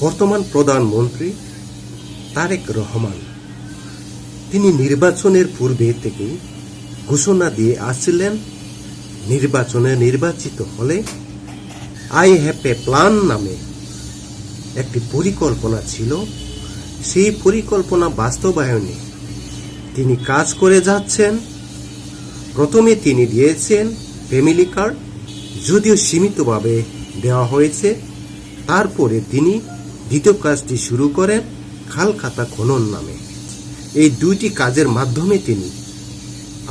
বর্তমান প্রধানমন্ত্রী তারেক রহমান তিনি নির্বাচনের পূর্বে থেকে ঘোষণা দিয়ে আসছিলেন, নির্বাচনে নির্বাচিত হলে আই হ্যাভ এ প্ল্যান নামে একটি পরিকল্পনা ছিল। সেই পরিকল্পনা বাস্তবায়নে তিনি কাজ করে যাচ্ছেন। প্রথমে তিনি দিয়েছেন ফ্যামিলি কার্ড, যদিও সীমিতভাবে দেওয়া হয়েছে। তারপরে তিনি দ্বিতীয় কাজটি শুরু করেন খাল খাতা খনন নামে। এই দুইটি কাজের মাধ্যমে তিনি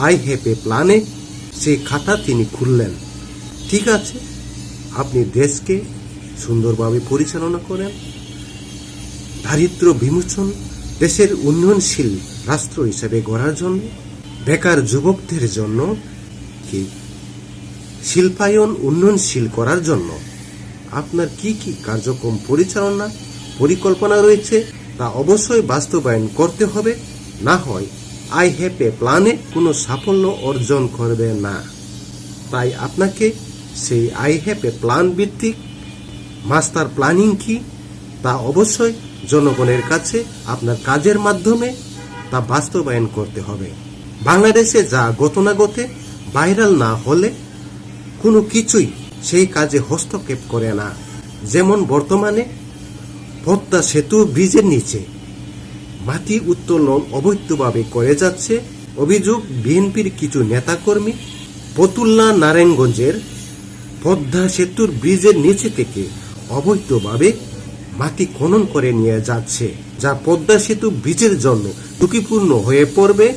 আই হ্যাভ এ প্ল্যানে সেই খাতা তিনি খুললেন। ঠিক আছে, আপনি দেশকে সুন্দরভাবে পরিচালনা করেন, দারিদ্র বিমোচন, দেশের উন্নয়নশীল রাষ্ট্র হিসেবে গড়ার জন্য, বেকার যুবকদের জন্য কি শিল্পায়ন উন্নয়নশীল করার জন্য আপনার কি কি কার্যক্রম পরিচালনা পরিকল্পনা রয়েছে তা অবশ্যই বাস্তবায়ন করতে হবে। না হয় আই হ্যাভ এ প্ল্যানে কোনো সাফল্য অর্জন করবে না। তাই আপনাকে সেই আই হ্যাভ এ প্ল্যান ভিত্তিক মাস্টার প্ল্যানিং কি তা অবশ্যই জনগণের কাছে আপনার কাজের মাধ্যমে তা বাস্তবায়ন করতে হবে। বাংলাদেশে যা ঘটনা ঘটে ভাইরাল না হলে কোনো কিছুই সেই কাজে হস্তক্ষেপ করে না। যেমন বর্তমানে পদ্মা সেতু ব্রিজের নিচে মাটি উত্তোলন অবৈধভাবে করে যাচ্ছে। অভিযোগ বিএনপির কিছু নেতাকর্মী ফতুল্লা নারায়ণগঞ্জের পদ্মা সেতুর ব্রিজের নিচে থেকে অবৈধভাবে মাটি খনন করে নিয়ে যাচ্ছে, যা পদ্মা সেতু ব্রিজের জন্য ঝুঁকিপূর্ণ হয়ে পড়বে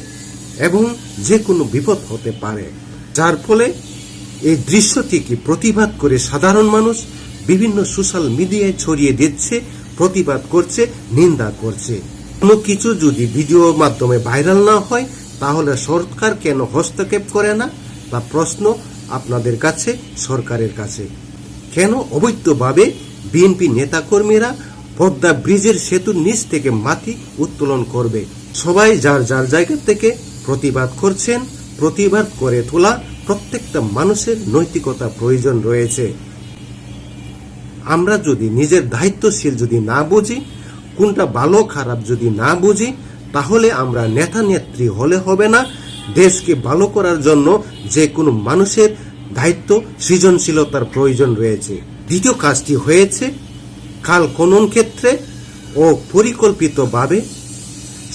এবং যে কোনো বিপদ হতে পারে। যার ফলে এই দৃশ্যটিকে প্রতিবাদ করে সাধারণ মানুষ বিভিন্ন সোশ্যাল মিডিয়ায় ছড়িয়ে দিচ্ছে, প্রতিবাদ করছে, নিন্দা করছে। কোনো কিছু যদি ভিডিওর মাধ্যমে ভাইরাল না হয় তাহলে সরকার কেন হস্তক্ষেপ করে না তা প্রশ্ন আপনাদের কাছে, সরকারের কাছে। কেন অবৈধভাবে বিএনপি নেতাকর্মীরা পদ্মা ব্রিজের সেতুর নিচ থেকে মাটি উত্তোলন করবে? সবাই যার যার জায়গা থেকে প্রতিবাদ করছেন। প্রতিবাদ করে তোলা প্রত্যেকটা মানুষের নৈতিকতা প্রয়োজন রয়েছে। আমরা যদি নিজের দায়িত্বশীল যদি না বুঝি, কোনটা ভালো খারাপ যদি না বুঝি, তাহলে আমরা নেতা নেত্রী হলে হবে না। দেশকে ভালো করার জন্য যে কোনো মানুষের দায়িত্ব, সৃজনশীলতার প্রয়োজন রয়েছে। দ্বিতীয় কাজটি হয়েছে খাল খনন ক্ষেত্রে ও পরিকল্পিতভাবে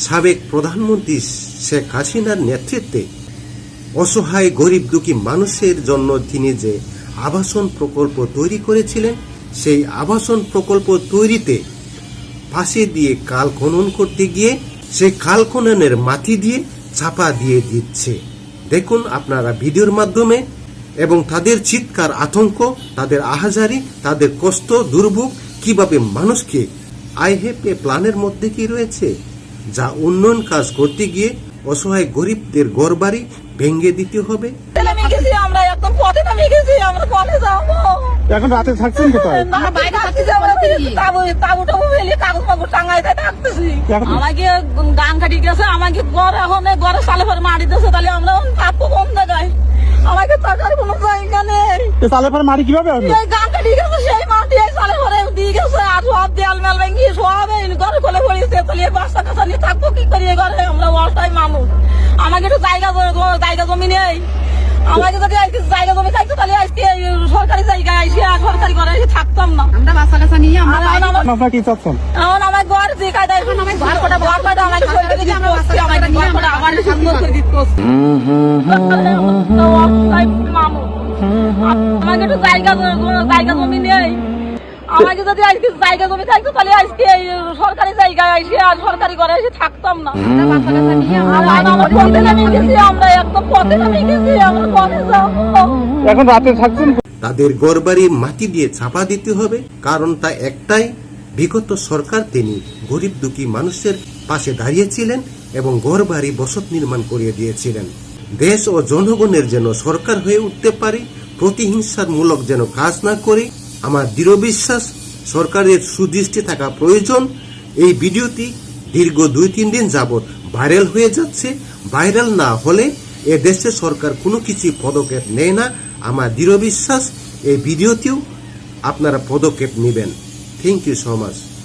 সাবেক প্রধানমন্ত্রী শেখ হাসিনার নেতৃত্বে অসহায় গরিব দুঃখী মানুষের জন্য তিনি যে আবাসন প্রকল্প তৈরি করেছিলেন, সেই আবাসন প্রকল্প তৈরিতে পাশে দিয়ে খাল খনন করতে গিয়ে সেই খাল খননের মাটি দিয়ে চাপা দিয়ে দিচ্ছে। দেখুন আপনারা ভিডিওর মাধ্যমে, এবং তাদের চিৎকার, আতঙ্ক, তাদের আহাজারি, তাদের কষ্ট, দুর্ভোগ কিভাবে মানুষকে আই হ্যাভ এ প্ল্যানের মধ্যে কি রয়েছে, যা উন্নয়ন কাজ করতে গিয়ে অসহায় গরিবদের ঘরবাড়ি ভেঙে দিতে হবে। এখন রাতে থাকছেন কোথায়? আমাকে গান কাটি গেছে, আমাকে ঘরে এখন ঘরে সালে ফেলে মারি দিয়েছে, তাহলে আমরা থাকবো কোন জায়গায়? আমাকে টাকার কোনো জায়গা নেই। সালে ফেলে মারি কিভাবে হবে? গান কাটি গেছে, সেই মাটি এই সালে ফেলে দিয়ে গেছে, আর সব দেয়াল মেল ভেঙে সব ঘরে ফেলে পড়েছে। তাহলে বাচ্চা কাছা নিয়ে থাকবো কি করি ঘরে? আমরা অসহায় মানুষ। আমাকে একটু জায়গা জমি নেই। আমাকে যদি জায়গা জমি থাকতো তাহলে আজকে সরকারি জায়গায় আসি আর সরকারি ঘরে এসে থাকতাম না। আমরা বাচ্চা কাছা নিয়ে আপনারা কি চাচ্ছেন? এখন আমার ঘর যে কায়দায় আমাকে সরকারি দিতে হচ্ছে, আমাকে ঘর কটা আবার সুন্দর করে দিতে হচ্ছে। আমাকে একটু জায়গা জমি নেই। আমাকে যদি আজকে জায়গা জমি থাকতো তাহলে আজকে সরকারি জায়গায় আসি আর সরকারি ঘরে এসে থাকতাম না। আমরা একদম পথে নামে গেছি, আমরা পথে যাবো। এখন রাতে থাকছেন? তাদের ঘরবাড়ি মাটি দিয়ে চাপা দিতে হবে। কারণ তা একটাই, বিগত সরকার তিনি গরিব দুঃখী মানুষের পাশে দাঁড়িয়েছিলেন এবং ঘরবাড়ি বসত নির্মাণ করিয়ে দিয়েছিলেন। দেশ ও জনগণের যেন সরকার হয়ে উঠতে পারি, প্রতিহিংসামূলক যেন কাজ না করি। আমার দৃঢ় বিশ্বাস সরকারের সুদৃষ্টি থাকা প্রয়োজন। এই ভিডিওটি দীর্ঘ 2-3 দিন যাবৎ ভাইরাল হয়ে যাচ্ছে। ভাইরাল না হলে এ দেশে সরকার কোনো কিছু পদক্ষেপ নেয় না। আমার দৃঢ় বিশ্বাস এই ভিডিওতেও আপনারা পদক্ষেপ নেবেন। Thank you so much.